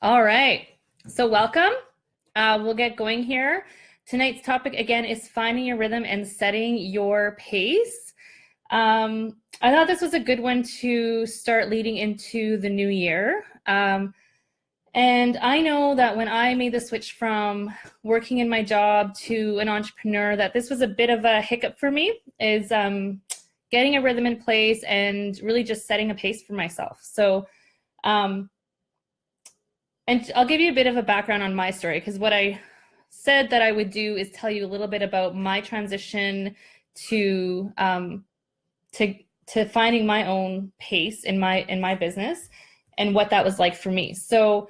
All right, so welcome. We'll get going here. Tonight's topic again is finding your rhythm and setting your pace. I thought this was a good one to start leading into the new year. And I know that when I made the switch from working in my job to an entrepreneur, that this was a bit of a hiccup for me, is getting a rhythm in place and really just setting a pace for myself. So, and I'll give you a bit of a background on my story, because what I said that I would do is tell you a little bit about my transition to finding my own pace in my business and what that was like for me. So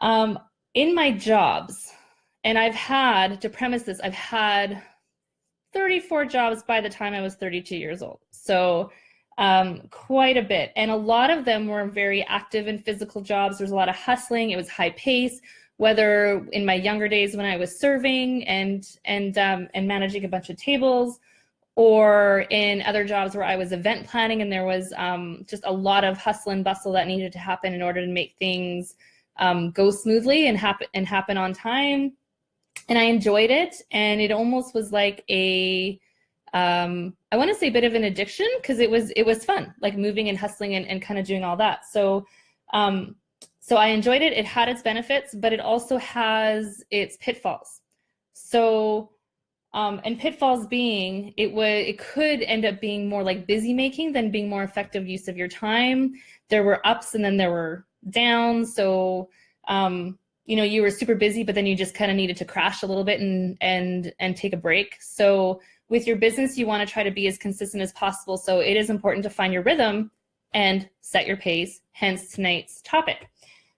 in my jobs, and I've had, to premise this, I've had 34 jobs by the time I was 32 years old. So quite a bit. And a lot of them were very active and physical jobs. There's a lot of hustling. It was high pace, whether in my younger days when I was serving and managing a bunch of tables, or in other jobs where I was event planning and there was just a lot of hustle and bustle that needed to happen in order to make things go smoothly and happen on time. And I enjoyed it, and it almost was like a I want to say a bit of an addiction, because it was fun, like moving and hustling and kind of doing all that. So so I enjoyed it. It had its benefits, but it also has its pitfalls. So and pitfalls being, it could end up being more like busy making than being more effective use of your time. There were ups and then there were downs. So you know, you were super busy, but then you just kind of needed to crash a little bit and take a break. So with your business, you want to try to be as consistent as possible. So it is important to find your rhythm and set your pace, hence tonight's topic.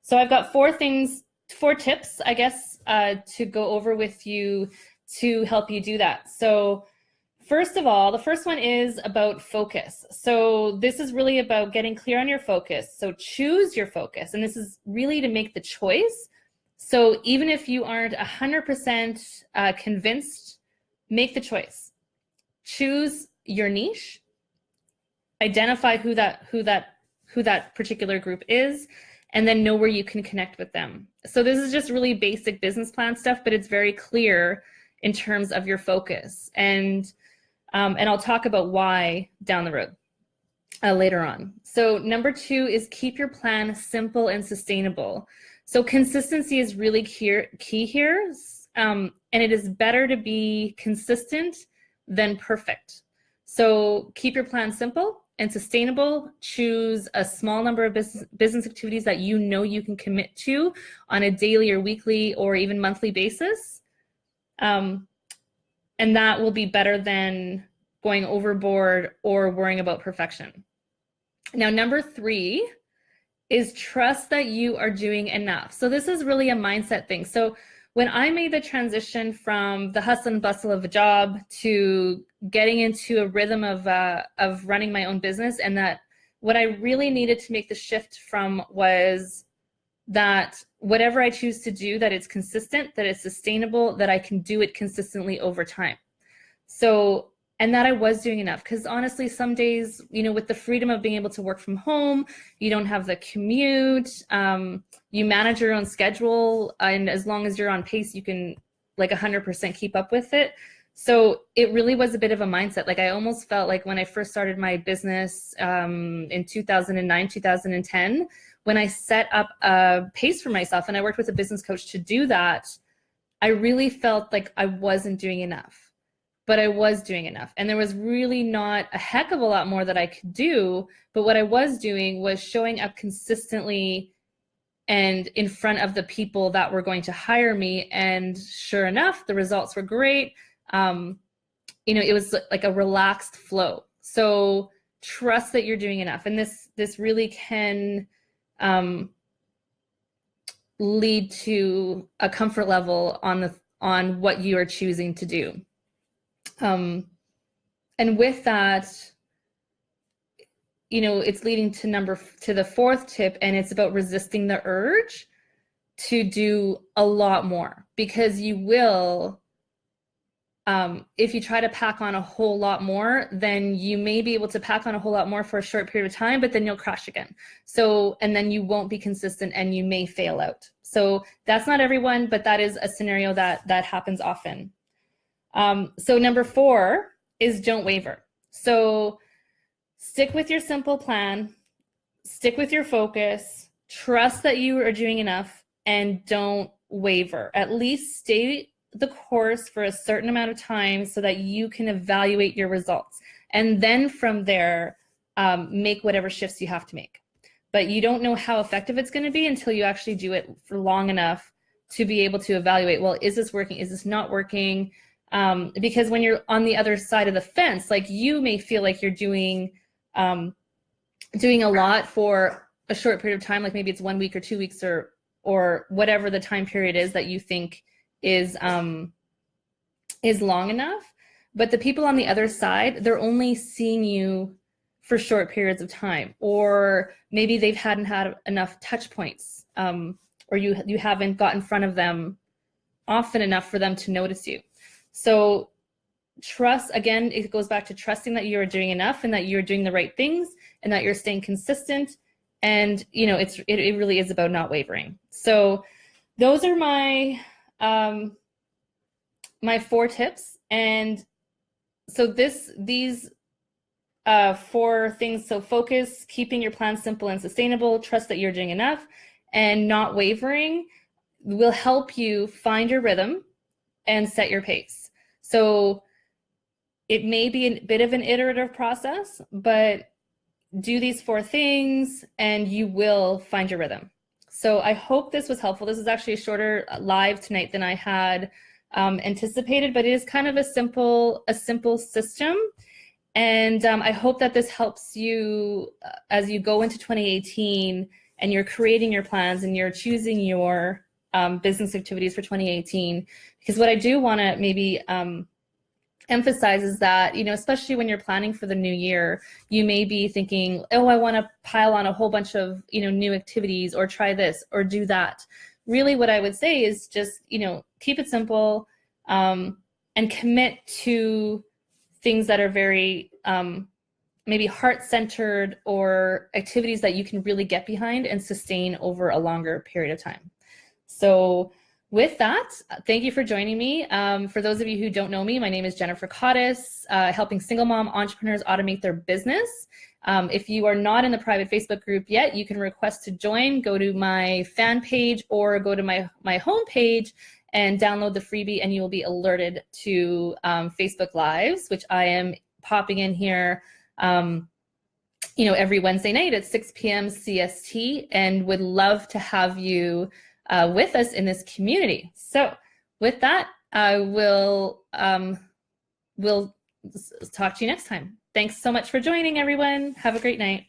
So I've got four tips, I guess, to go over with you to help you do that. So first of all, the first one is about focus. So this is really about getting clear on your focus. So choose your focus. And this is really to make the choice. So even if you aren't 100% convinced, make the choice. Choose your niche. Identify who that particular group is, and then know where you can connect with them. So this is just really basic business plan stuff, but it's very clear in terms of your focus. And I'll talk about why down the road later on. So number two is keep your plan simple and sustainable. So consistency is really key here. And it is better to be consistent than perfect. So keep your plan simple and sustainable. Choose a small number of business activities that you know you can commit to on a daily or weekly or even monthly basis. And that will be better than going overboard or worrying about perfection. Now, number three is trust that you are doing enough. So this is really a mindset thing. So when I made the transition from the hustle and bustle of a job to getting into a rhythm of running my own business, and that what I really needed to make the shift from was that whatever I choose to do, that it's consistent, that it's sustainable, that I can do it consistently over time. So, and that I was doing enough, because honestly, some days, you know, with the freedom of being able to work from home, you don't have the commute, you manage your own schedule, and as long as you're on pace, you can like 100% keep up with it. So it really was a bit of a mindset. Like I almost felt like when I first started my business in 2009, 2010, when I set up a pace for myself and I worked with a business coach to do that, I really felt like I wasn't doing enough. But I was doing enough. And there was really not a heck of a lot more that I could do. But what I was doing was showing up consistently and in front of the people that were going to hire me. And sure enough, the results were great. You know, it was like a relaxed flow. So trust that you're doing enough. And this really can lead to a comfort level on what you are choosing to do. And with that, you know, it's leading to the fourth tip, and it's about resisting the urge to do a lot more, because you will if you try to pack on a whole lot more, then you may be able to pack on a whole lot more for a short period of time, but then you'll crash again. So, and then you won't be consistent and you may fail out. So that's not everyone, but that is a scenario that happens often. So number 4 is don't waver. So stick with your simple plan, stick with your focus, trust that you are doing enough, and don't waver. At least stay the course for a certain amount of time so that you can evaluate your results. And then from there, make whatever shifts you have to make. But you don't know how effective it's going to be until you actually do it for long enough to be able to evaluate, well, is this working? Is this not working? Because when you're on the other side of the fence, like you may feel like you're doing a lot for a short period of time, like maybe it's 1 week or 2 weeks or whatever the time period is that you think is long enough. But the people on the other side, they're only seeing you for short periods of time, or maybe they hadn't had enough touch points, or you haven't got in front of them often enough for them to notice you. So trust, again, it goes back to trusting that you're doing enough and that you're doing the right things and that you're staying consistent. And, you know, it really is about not wavering. So those are my 4 tips. And so these 4 things, so focus, keeping your plan simple and sustainable, trust that you're doing enough, and not wavering will help you find your rhythm and set your pace. So it may be a bit of an iterative process, but do these 4 things and you will find your rhythm. So I hope this was helpful. This is actually a shorter live tonight than I had anticipated, but it is kind of a simple system. And I hope that this helps you as you go into 2018 and you're creating your plans and you're choosing your business activities for 2018. Because what I do want to maybe emphasize is that, you know, especially when you're planning for the new year, you may be thinking, oh, I want to pile on a whole bunch of, you know, new activities or try this or do that. Really what I would say is just, you know, keep it simple and commit to things that are very maybe heart-centered or activities that you can really get behind and sustain over a longer period of time. So with that, thank you for joining me. For those of you who don't know me, my name is Jennifer Cottis, helping single mom entrepreneurs automate their business. If you are not in the private Facebook group yet, you can request to join. Go to my fan page or go to my homepage and download the freebie, and you will be alerted to Facebook Lives, which I am popping in here you know, every Wednesday night at 6 p.m. CST, and would love to have you with us in this community. So with that, I will we'll talk to you next time. Thanks so much for joining, everyone. Have a great night.